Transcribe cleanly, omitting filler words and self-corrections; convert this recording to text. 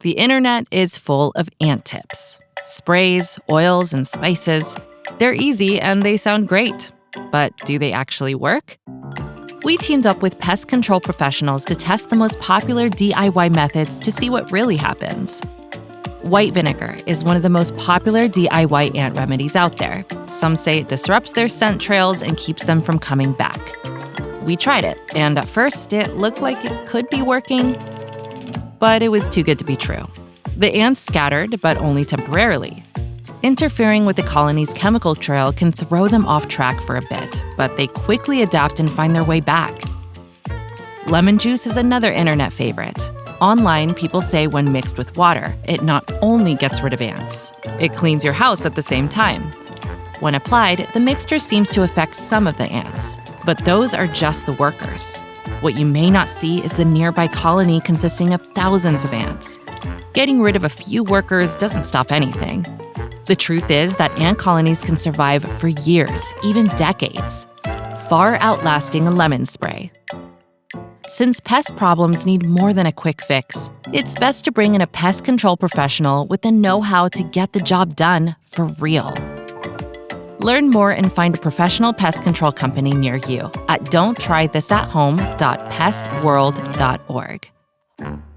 The internet is full of ant tips. Sprays, oils, and spices. They're easy and they sound great. But do they actually work? We teamed up with pest control professionals to test the most popular DIY methods to see what really happens. White vinegar is one of the most popular DIY ant remedies out there. Some say it disrupts their scent trails and keeps them from coming back. We tried it, and at first it looked like it could be working, but it was too good to be true. The ants scattered, but only temporarily. Interfering with the colony's chemical trail can throw them off track for a bit, but they quickly adapt and find their way back. Lemon juice is another internet favorite. Online, people say when mixed with water, it not only gets rid of ants, it cleans your house at the same time. When applied, the mixture seems to affect some of the ants, but those are just the workers. What you may not see is the nearby colony consisting of thousands of ants. Getting rid of a few workers doesn't stop anything. The truth is that ant colonies can survive for years, even decades, far outlasting a lemon spray. Since pest problems need more than a quick fix, it's best to bring in a pest control professional with the know-how to get the job done for real. Learn more and find a professional pest control company near you at don'ttrythisathome.pestworld.org.